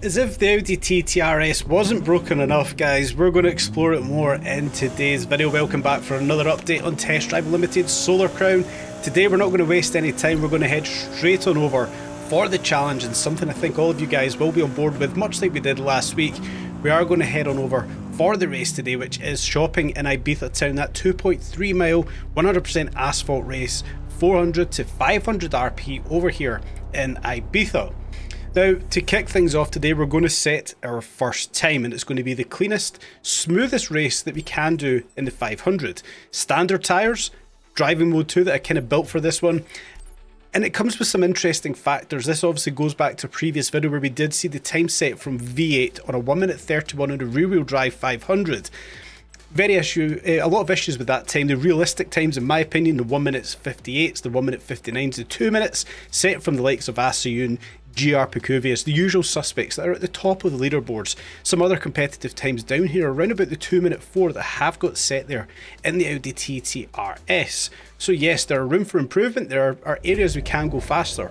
As if the Audi TT RS wasn't broken enough, guys, we're going to explore it more in today's video. Welcome back for another update on Test Drive Limited Solar Crown. Today we're not going to waste any time, we're going to head straight on over for the challenge, and something I think all of you guys will be on board with, much like we did last week. We are going to head on over for the race today, which is shopping in Ibiza Town, that 2.3 mile, 100% asphalt race, 400 to 500 RP over here in Ibiza. Now, to kick things off today, we're going to set our first time, and it's going to be the cleanest, smoothest race that we can do in the 500. Standard tyres, driving mode 2 that I kind of built for this one. And it comes with some interesting factors. This obviously goes back to a previous video where we did see the time set from V8 on a 1 minute 31 on a rear wheel drive 500. A lot of issues with that time. The realistic times, in my opinion, the 1 minute 58s, the 1 minute 59s, the 2 minutes set from the likes of Asayun, GR Pukuvius, the usual suspects that are at the top of the leaderboards. Some other competitive times down here around about the 2 minute 4 that have got set there in the Audi TT RS. So yes, there are room for improvement, there are areas we can go faster.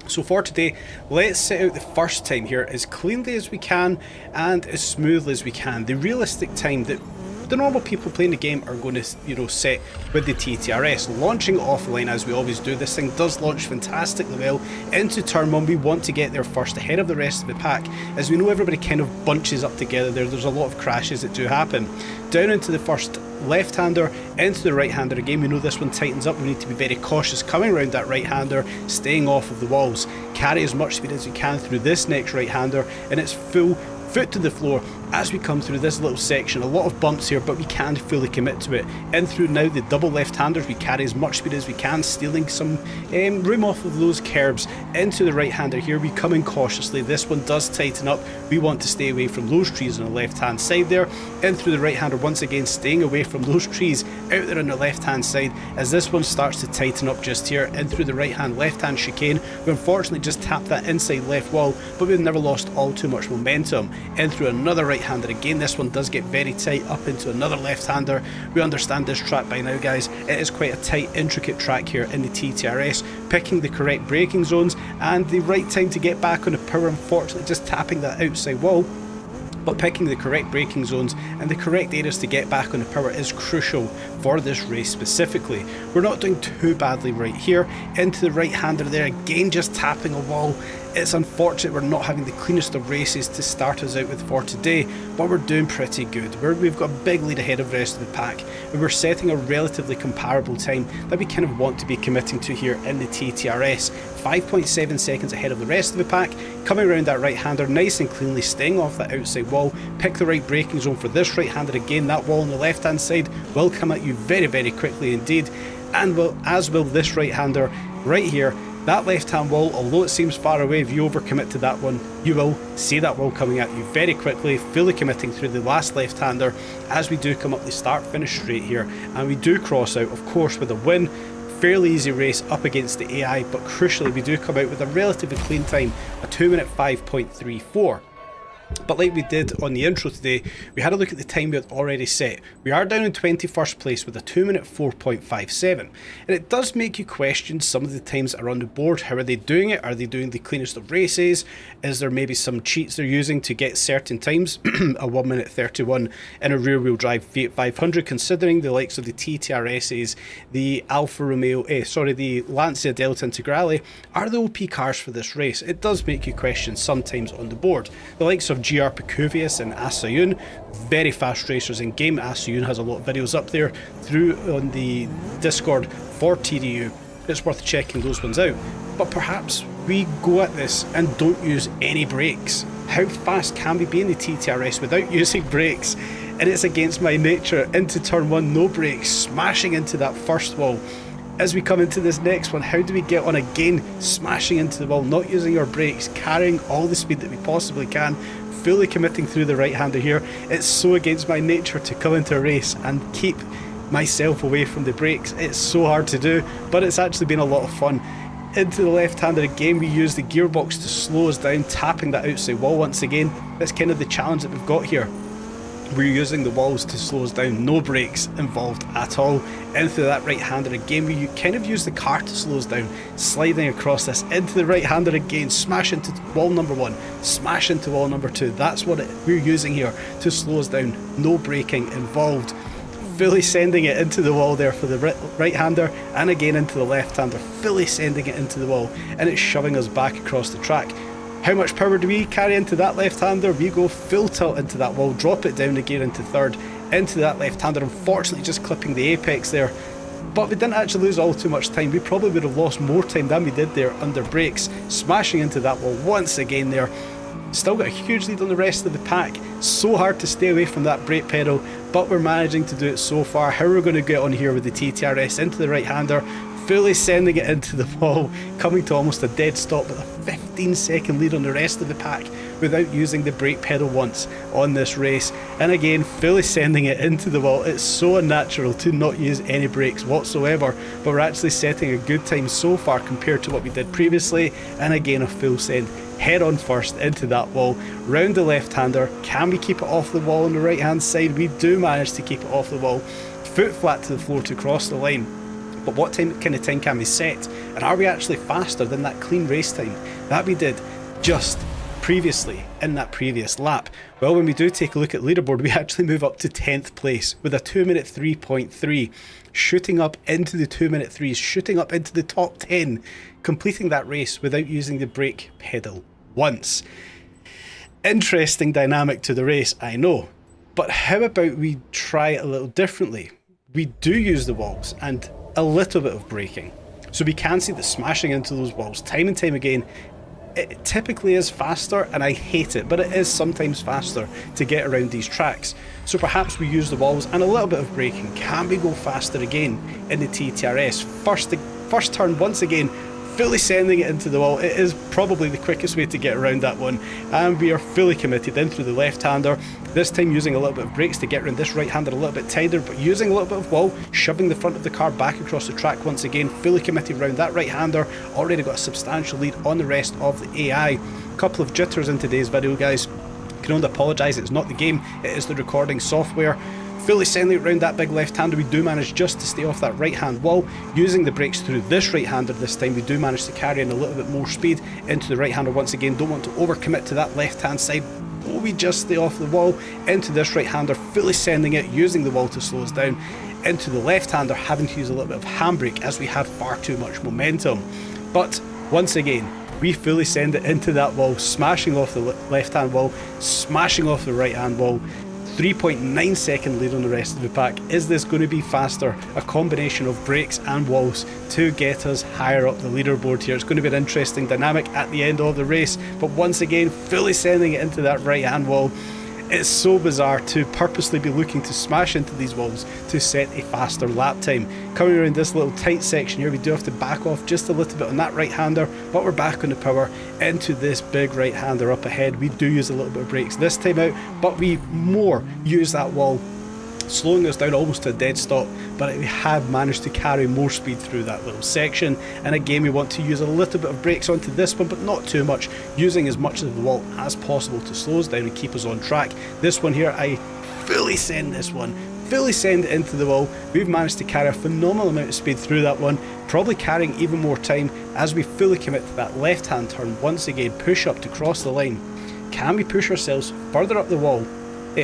So for today, let's set out the first time here as cleanly as we can and as smoothly as we can. The realistic time that the normal people playing the game are going to, set with the TTRS. Launching offline as we always do, this thing does launch fantastically well into turn 1. We want to get there first ahead of the rest of the pack. As we know, everybody kind of bunches up together there. There's a lot of crashes that do happen. Down into the first left-hander, into the right-hander again. We know this one tightens up. We need to be very cautious coming around that right-hander, staying off of the walls. Carry as much speed as you can through this next right-hander, and it's full foot to the floor as we come through this little section. A lot of bumps here, but we can fully commit to it. In through now the double left-handers, we carry as much speed as we can, stealing some room off of those curbs. Into the right-hander here, we come in cautiously. This one does tighten up. We want to stay away from those trees on the left-hand side there. In through the right-hander, once again staying away from those trees out there on the left-hand side as this one starts to tighten up just here. In through the right-hand, left-hand chicane. We unfortunately just tapped that inside left wall, but we've never lost all too much momentum. In through another right-hander again, this one does get very tight up into another left-hander. We understand this track by now, guys. It is quite a tight, intricate track here in the TTRS. Picking the correct braking zones and the right time to get back on the power, unfortunately just tapping that outside wall. But picking the correct braking zones and the correct areas to get back on the power is crucial for this race specifically. We're not doing too badly right here. Into the right-hander there, again just tapping a wall. It's unfortunate we're not having the cleanest of races to start us out with for today, but we're doing pretty good. We've got a big lead ahead of the rest of the pack, and we're setting a relatively comparable time that we kind of want to be committing to here in the TTRS. 5.7 seconds ahead of the rest of the pack, coming around that right-hander nice and cleanly, staying off that outside wall. Pick the right braking zone for this right-hander again. That wall on the left-hand side will come at you very, very quickly indeed, and as will this right-hander right here. That left-hand wall, although it seems far away, if you overcommit to that one, you will see that wall coming at you very quickly, fully committing through the last left-hander as we do come up the start-finish straight here, and we do cross out, of course, with a win. Fairly easy race up against the AI, but crucially we do come out with a relatively clean time, a 2 minute 5.34. But like we did on the intro today, we had a look at the time we had already set. We are down in 21st place with a 2 minute 4.57. And it does make you question some of the times that are on the board. How are they doing it? Are they doing the cleanest of races? Is there maybe some cheats they're using to get certain times? A 1 minute 31 in a rear wheel drive V8 500, considering the likes of the TTRSs, the the Lancia Delta Integrale are the OP cars for this race. It does make you question sometimes on the board. The likes of GR Pukuvius and Asayun, very fast racers in game. Asayun has a lot of videos up there through on the Discord for TDU. It's worth checking those ones out. But perhaps we go at this and don't use any brakes. How fast can we be in the TTRS without using brakes? And it's against my nature. Into turn 1, no brakes, smashing into that first wall. As we come into this next one, how do we get on again, smashing into the wall, not using our brakes, carrying all the speed that we possibly can, fully committing through the right-hander here. It's so against my nature to come into a race and keep myself away from the brakes. It's so hard to do, but it's actually been a lot of fun. Into the left-hander again, we use the gearbox to slow us down, tapping that outside wall once again. That's kind of the challenge that we've got here. We're using the walls to slow us down, no brakes involved at all. Into that right-hander again, we kind of use the car to slow us down, sliding across this into the right-hander again, smash into wall number 1, smash into wall number 2. That's what we're using here to slow us down. No braking involved. Fully sending it into the wall there for the right-hander, and again into the left-hander, fully sending it into the wall, and it's shoving us back across the track. How much power do we carry into that left-hander? We go full tilt into that wall, drop it down again into third, into that left-hander, unfortunately just clipping the apex there. But we didn't actually lose all too much time. We probably would have lost more time than we did there under brakes, smashing into that wall once again there. Still got a huge lead on the rest of the pack. So hard to stay away from that brake pedal, but we're managing to do it so far. How are we going to get on here with the TTRS into the right-hander, fully sending it into the wall, coming to almost a dead stop with a 15-second lead on the rest of the pack without using the brake pedal once on this race. And again, fully sending it into the wall. It's so unnatural to not use any brakes whatsoever, but we're actually setting a good time so far compared to what we did previously. And again, a full send. Head on first into that wall, round the left-hander. Can we keep it off the wall on the right-hand side? We do manage to keep it off the wall. Foot flat to the floor to cross the line. But what kind of time can we set? And are we actually faster than that clean race time that we did just previously in that previous lap? Well, when we do take a look at leaderboard, we actually move up to 10th place with a 2-minute 3.3, shooting up into the 2-minute 3s, shooting up into the top 10, completing that race without using the brake pedal once. Interesting dynamic to the race, I know, but how about we try it a little differently? We do use the walls and a little bit of braking, so we can see that smashing into those walls time and time again, it typically is faster, and I hate it, but it is sometimes faster to get around these tracks. So perhaps we use the walls and a little bit of braking. Can we go faster again in the TTRS? First turn once again, fully sending it into the wall. It is probably the quickest way to get around that one, and we are fully committed in through the left-hander, this time using a little bit of brakes to get around this right-hander a little bit tighter, but using a little bit of wall, shoving the front of the car back across the track once again, fully committed around that right-hander. Already got a substantial lead on the rest of the AI. Couple of jitters in today's video, guys. Can only apologise, it's not the game, it is the recording software. Fully sending it around that big left-hander, we do manage just to stay off that right-hand wall. Using the brakes through this right-hander this time, we do manage to carry in a little bit more speed into the right-hander once again. Don't want to overcommit to that left-hand side. Oh, we just stay off the wall into this right-hander, fully sending it, using the wall to slow us down. Into the left-hander, having to use a little bit of handbrake as we had far too much momentum. But once again, we fully send it into that wall, smashing off the left-hand wall, smashing off the right-hand wall. 3.9 second lead on the rest of the pack. Is this going to be faster? A combination of brakes and walls to get us higher up the leaderboard here. It's going to be an interesting dynamic at the end of the race, but once again, fully sending it into that right hand wall. It's so bizarre to purposely be looking to smash into these walls to set a faster lap time. Coming around this little tight section here, we do have to back off just a little bit on that right-hander, but we're back on the power into this big right-hander up ahead. We do use a little bit of brakes this time out, but we more use that wall, slowing us down almost to a dead stop, but we have managed to carry more speed through that little section. And again, we want to use a little bit of brakes onto this one, but not too much, using as much of the wall as possible to slow us down and keep us on track. This one here, I fully send this one, fully send it into the wall. We've managed to carry a phenomenal amount of speed through that one, probably carrying even more time as we fully commit to that left-hand turn once again, push up to cross the line. Can we push ourselves further up the wall?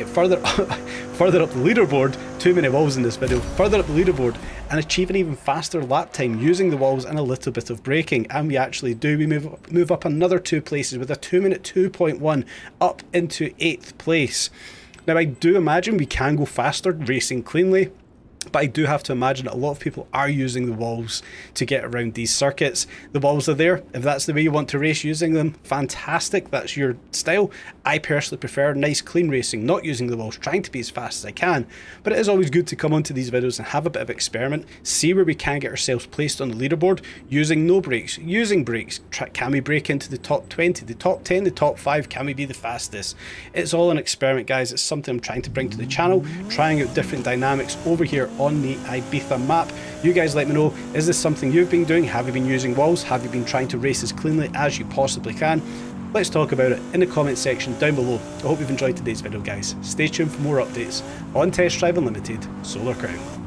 Further up the leaderboard, too many walls in this video, further up the leaderboard and achieve an even faster lap time using the walls and a little bit of braking. And we actually do. We move up another 2 places with a 2-minute 2.1 up into 8th place. Now I do imagine we can go faster racing cleanly, but I do have to imagine that a lot of people are using the walls to get around these circuits. The walls are there. If that's the way you want to race using them, fantastic. That's your style. I personally prefer nice clean racing, not using the walls, trying to be as fast as I can. But it is always good to come onto these videos and have a bit of experiment, see where we can get ourselves placed on the leaderboard using no brakes, using brakes. Can we break into the top 20, the top 10, the top 5? Can we be the fastest? It's all an experiment, guys. It's something I'm trying to bring to the channel, trying out different dynamics over here on the Ibiza map. You guys let me know, is this something you've been doing? Have you been using walls? Have you been trying to race as cleanly as you possibly can? Let's talk about it in the comment section down below. I hope you've enjoyed today's video, guys. Stay tuned for more updates on Test Drive Unlimited Solar Crown.